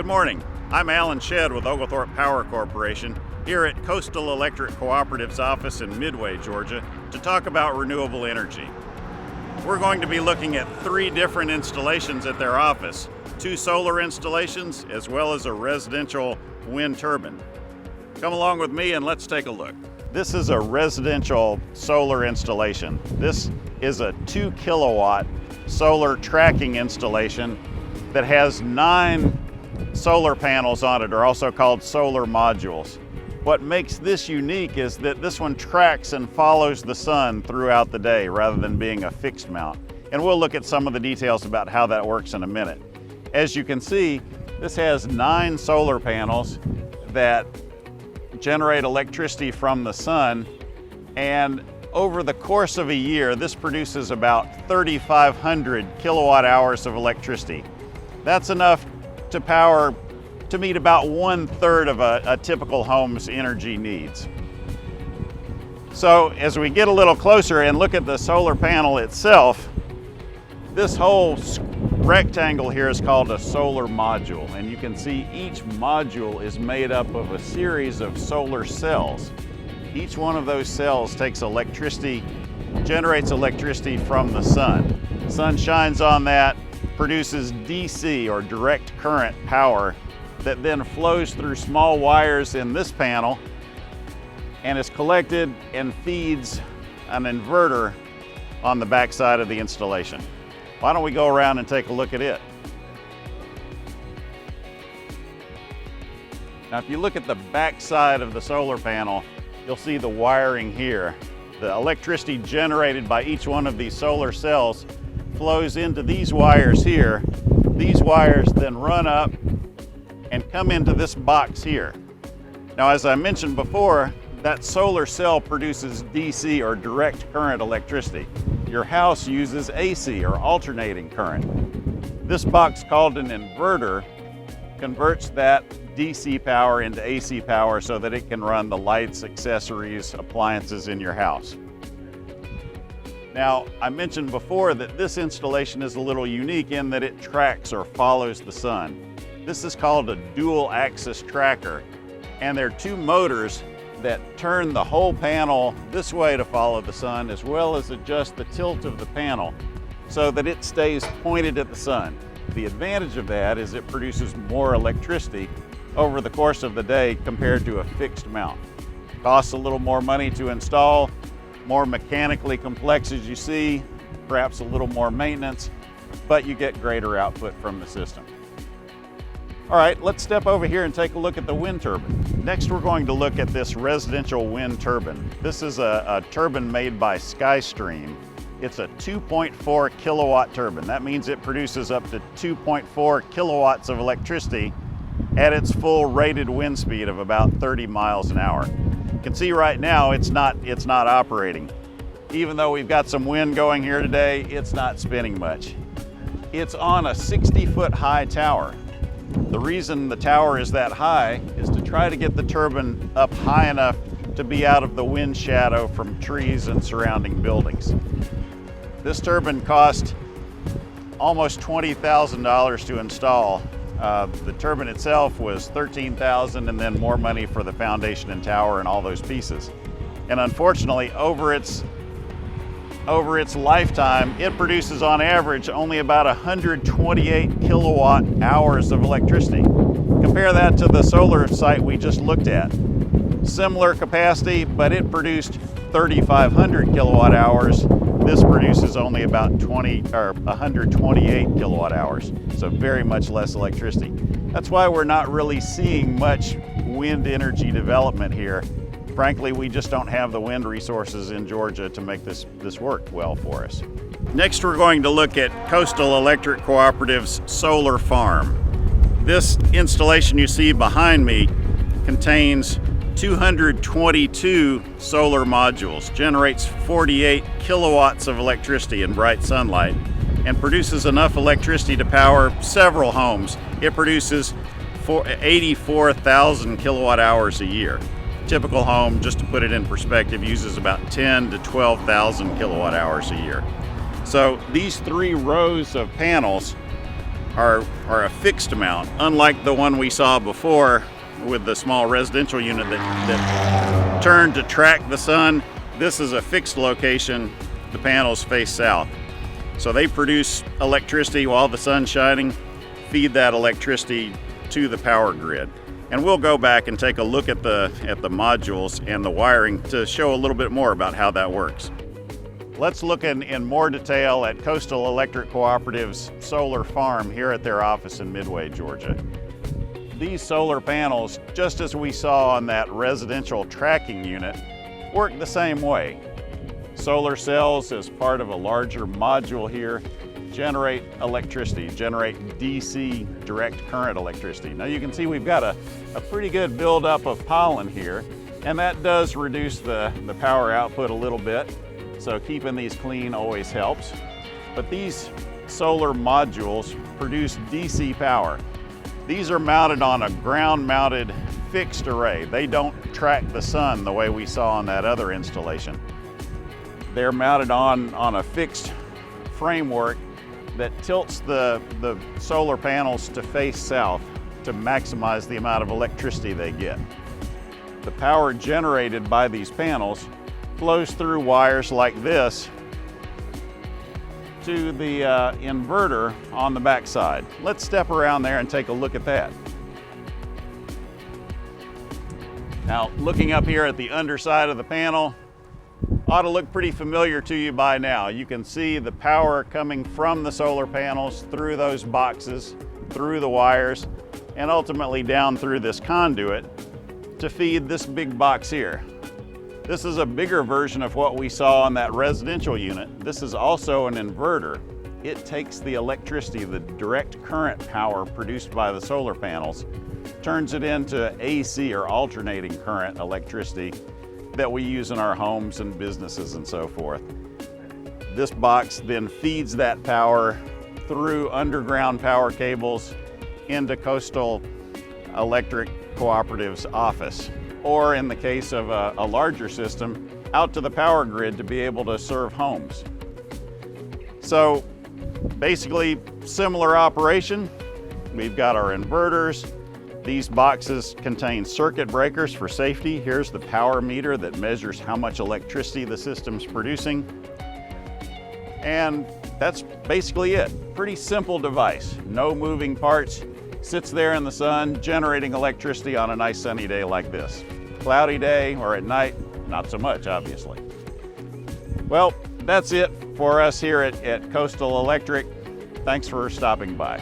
Good morning. I'm Alan Shedd with Oglethorpe Power Corporation here at Coastal Electric Cooperative's office in Midway, Georgia, to talk about renewable energy. We're going to be looking at 3 different installations at their office, 2 solar installations as well as a residential wind turbine. Come along with me and let's take a look. This is a residential solar installation. This is a 2 kilowatt solar tracking installation that has 9 solar panels on it, are also called solar modules. What makes this unique is that this one tracks and follows the sun throughout the day rather than being a fixed mount. And we'll look at some of the details about how that works in a minute. As you can see, this has 9 solar panels that generate electricity from the sun, and over the course of a year, this produces about 3,500 kilowatt hours of electricity. That's enough to meet about 1/3 of a typical home's energy needs. So as we get a little closer and look at the solar panel itself, this whole rectangle here is called a solar module, and you can see each module is made up of a series of solar cells. Each one of those cells takes electricity, generates electricity from the sun. The sun shines on that, produces DC or direct current power that then flows through small wires in this panel and is collected and feeds an inverter on the back side of the installation. Why don't we go around and take a look at it? Now, if you look at the back side of the solar panel, you'll see the wiring here. The electricity generated by each one of these solar cells flows into these wires here. These wires then run up and come into this box here. Now, as I mentioned before, that solar cell produces DC or direct current electricity. Your house uses AC or alternating current. This box, called an inverter, converts that DC power into AC power so that it can run the lights, accessories, appliances in your house. Now, I mentioned before that this installation is a little unique in that it tracks or follows the sun. This is called a dual axis tracker, and there are 2 motors that turn the whole panel this way to follow the sun, as well as adjust the tilt of the panel so that it stays pointed at the sun. The advantage of that is it produces more electricity over the course of the day compared to a fixed mount. It costs a little more money to install, more mechanically complex as you see, perhaps a little more maintenance, but you get greater output from the system. All right, let's step over here and take a look at the wind turbine. Next, we're going to look at this residential wind turbine. This is a turbine made by SkyStream. It's a 2.4 kilowatt turbine. That means it produces up to 2.4 kilowatts of electricity at its full rated wind speed of about 30 miles an hour. You can see right now it's not operating. Even though we've got some wind going here today, it's not spinning much. It's on a 60-foot high tower. The reason the tower is that high is to try to get the turbine up high enough to be out of the wind shadow from trees and surrounding buildings. This turbine cost almost $20,000 to install. The turbine itself was $13,000, and then more money for the foundation and tower and all those pieces. And unfortunately, over its lifetime, it produces on average only about 128 kilowatt hours of electricity. Compare that to the solar site we just looked at. Similar capacity, but it produced 3,500 kilowatt hours. This produces only about 128 kilowatt hours, so very much less electricity. That's why we're not really seeing much wind energy development here. Frankly, we just don't have the wind resources in Georgia to make this work well for us. Next, we're going to look at Coastal Electric Cooperative's solar farm. This installation you see behind me contains 222 solar modules, generates 48 kilowatts of electricity in bright sunlight, and produces enough electricity to power several homes. It produces 84,000 kilowatt hours a year. Typical home, just to put it in perspective, uses about 10 to 12,000 kilowatt hours a year. So these 3 rows of panels are a fixed amount, unlike the one we saw before with the small residential unit that turned to track the sun. This is a fixed location. The panels face south. So they produce electricity while the sun's shining, feed that electricity to the power grid. And we'll go back and take a look at the modules and the wiring to show a little bit more about how that works. Let's look in more detail at Coastal Electric Cooperative's solar farm here at their office in Midway, Georgia. These solar panels, just as we saw on that residential tracking unit, work the same way. Solar cells, as part of a larger module here, generate electricity, generate DC direct current electricity. Now you can see we've got a pretty good buildup of pollen here, and that does reduce the power output a little bit. So keeping these clean always helps. But these solar modules produce DC power. These are mounted on a ground-mounted fixed array. They don't track the sun the way we saw on that other installation. They're mounted on a fixed framework that tilts the solar panels to face south to maximize the amount of electricity they get. The power generated by these panels flows through wires like this to the inverter on the back side. Let's step around there and take a look at that. Now, looking up here at the underside of the panel, ought to look pretty familiar to you by now. You can see the power coming from the solar panels through those boxes, through the wires, and ultimately down through this conduit to feed this big box here. This is a bigger version of what we saw on that residential unit. This is also an inverter. It takes the electricity, the direct current power produced by the solar panels, turns it into AC or alternating current electricity that we use in our homes and businesses and so forth. This box then feeds that power through underground power cables into Coastal Electric Cooperative's office, or in the case of a larger system, out to the power grid to be able to serve homes. So basically, similar operation. We've got our inverters. These boxes contain circuit breakers for safety. Here's the power meter that measures how much electricity the system's producing. And that's basically it. Pretty simple device. No moving parts. Sits there in the sun, generating electricity on a nice sunny day like this. Cloudy day or at night, not so much, obviously. Well, that's it for us here at Coastal Electric. Thanks for stopping by.